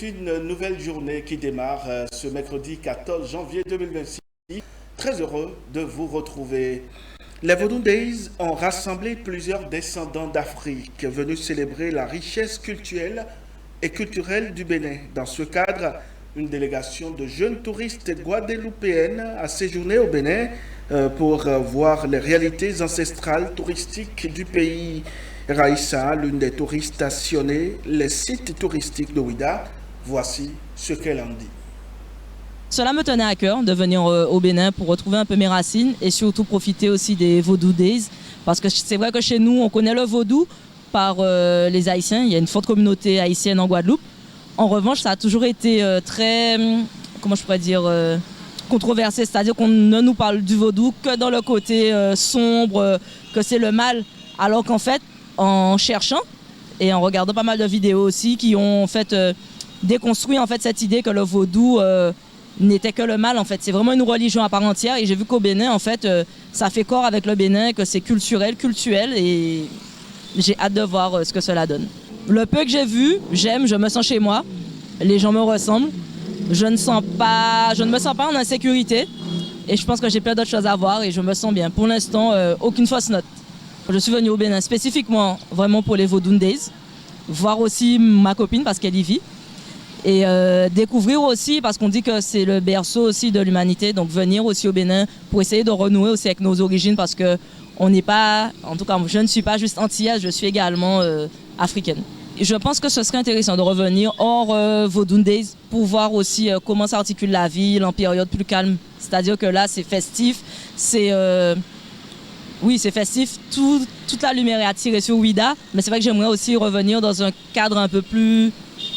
c'est une nouvelle journée qui démarre ce mercredi 14 janvier 2026. Très heureux de vous retrouver. Les Vodou Days ont rassemblé plusieurs descendants d'Afrique venus célébrer la richesse culturelle et culturelle du Bénin. Dans ce cadre, une délégation de jeunes touristes guadeloupéennes a séjourné au Bénin pour voir les réalités ancestrales touristiques du pays. Raïssa, l'une des touristes stationnés, les sites touristiques de Ouida, voici ce qu'elle en dit. Cela me tenait à cœur de venir au Bénin pour retrouver un peu mes racines et surtout profiter aussi des Vodou Days. Parce que c'est vrai que chez nous, on connaît le vaudou par les Haïtiens. Il y a une forte communauté haïtienne en Guadeloupe. En revanche, ça a toujours été très, comment je pourrais dire, controversé. C'est-à-dire qu'on ne nous parle du vaudou que dans le côté sombre, que c'est le mal. Alors qu'en fait, en cherchant et en regardant pas mal de vidéos aussi qui ont en fait déconstruit en fait cette idée que le vaudou n'était que le mal. En fait, c'est vraiment une religion à part entière et j'ai vu qu'au Bénin en fait ça fait corps avec le Bénin, que c'est culturel et j'ai hâte de voir ce que cela donne. Le peu que j'ai vu, j'aime, je me sens chez moi, les gens me ressemblent, je ne me sens pas en insécurité et je pense que j'ai plein d'autres choses à voir et je me sens bien. Pour l'instant, aucune fausse note. Je suis venue au Bénin spécifiquement vraiment pour les Vodou Days, voir aussi ma copine parce qu'elle y vit et découvrir aussi parce qu'on dit que c'est le berceau aussi de l'humanité, donc venir aussi au Bénin pour essayer de renouer aussi avec nos origines parce que on n'est pas, en tout cas je ne suis pas juste antillaise, je suis également africaine. Et je pense que ce serait intéressant de revenir hors Vodou Days pour voir aussi comment s'articule la ville en période plus calme, c'est-à-dire que là c'est festif, oui, c'est festif, toute la lumière est attirée sur Ouida, mais c'est vrai que j'aimerais aussi revenir dans un cadre un peu plus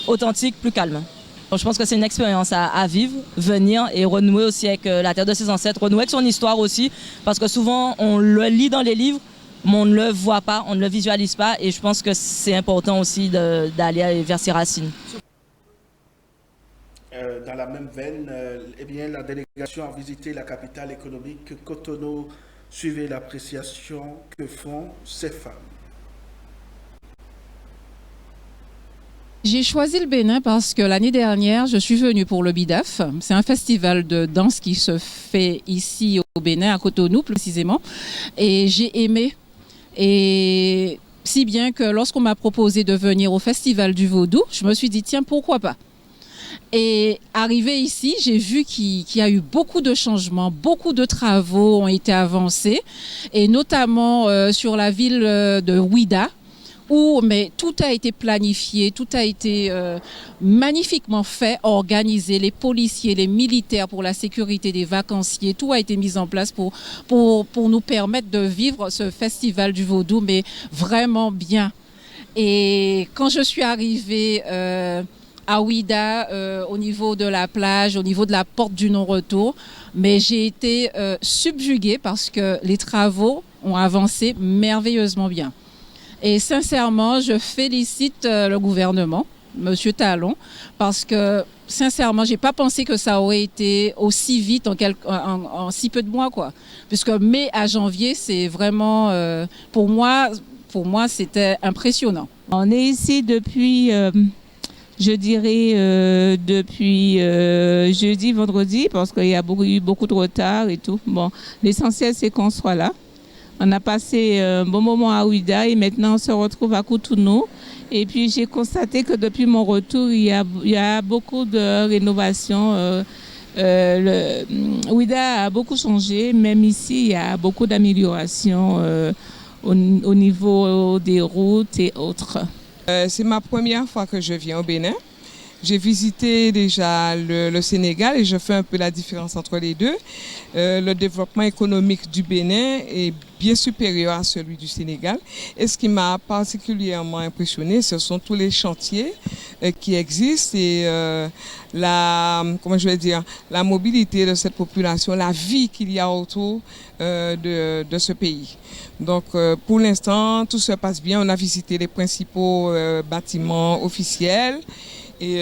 authentique, plus calme. Donc, je pense que c'est une expérience à vivre, venir et renouer aussi avec la terre de ses ancêtres, renouer avec son histoire aussi, parce que souvent on le lit dans les livres, mais on ne le voit pas, on ne le visualise pas, et je pense que c'est important aussi d'aller vers ses racines. Dans la même veine, eh bien, la délégation a visité la capitale économique Cotonou. Suivez l'appréciation que font ces femmes. J'ai choisi le Bénin parce que l'année dernière, je suis venue pour le BIDAF. C'est un festival de danse qui se fait ici au Bénin, à Cotonou plus précisément. Et j'ai aimé. Et si bien que lorsqu'on m'a proposé de venir au festival du Vaudou, je me suis dit, tiens, pourquoi pas ? Et arrivé ici, j'ai vu qu'il y a eu beaucoup de changements, beaucoup de travaux ont été avancés, et notamment sur la ville de Ouida, où tout a été planifié, tout a été magnifiquement fait, organisé, les policiers, les militaires pour la sécurité des vacanciers, tout a été mis en place pour nous permettre de vivre ce festival du Vaudou, mais vraiment bien. Et quand je suis arrivée à Ouida, au niveau de la plage, au niveau de la porte du non-retour, mais j'ai été subjuguée parce que les travaux ont avancé merveilleusement bien. Et sincèrement, je félicite le gouvernement, Monsieur Talon, parce que sincèrement, j'ai pas pensé que ça aurait été aussi vite en si peu de mois, quoi. Puisque mai à janvier, c'est vraiment, pour moi, c'était impressionnant. On est ici depuis... je dirais depuis jeudi, vendredi, parce qu'il y a eu beaucoup de retard et tout. Bon, l'essentiel, c'est qu'on soit là. On a passé un bon moment à Ouida et maintenant on se retrouve à Cotonou. Et puis j'ai constaté que depuis mon retour, il y a beaucoup de rénovations. Ouida a beaucoup changé, même ici, il y a beaucoup d'améliorations au niveau des routes et autres. C'est ma première fois que je viens au Bénin. J'ai visité déjà le Sénégal et je fais un peu la différence entre les deux. Le développement économique du Bénin est bien supérieur à celui du Sénégal. Et ce qui m'a particulièrement impressionné, ce sont tous les chantiers qui existent et la mobilité de cette population, la vie qu'il y a autour de ce pays. Donc pour l'instant, tout se passe bien. On a visité les principaux bâtiments officiels. Et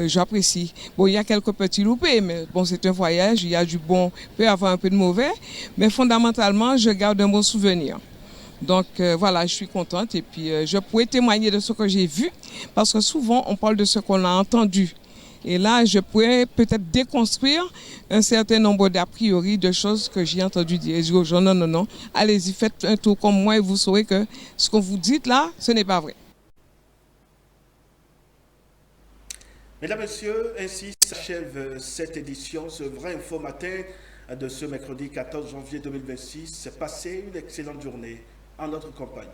j'apprécie. Bon, il y a quelques petits loupés, mais bon, c'est un voyage, il y a du bon, il peut y avoir un peu de mauvais, mais fondamentalement, je garde un bon souvenir. Donc voilà, je suis contente et puis je pourrais témoigner de ce que j'ai vu parce que souvent on parle de ce qu'on a entendu. Et là, je pourrais peut-être déconstruire un certain nombre d'a priori de choses que j'ai entendu dire. Et je dis aux gens, non, non, non, allez-y, faites un tour comme moi et vous saurez que ce que vous dites là, ce n'est pas vrai. Mesdames, Messieurs, ainsi s'achève cette édition, ce vrai info matin de ce mercredi 14 janvier 2026. Passez une excellente journée en notre compagnie.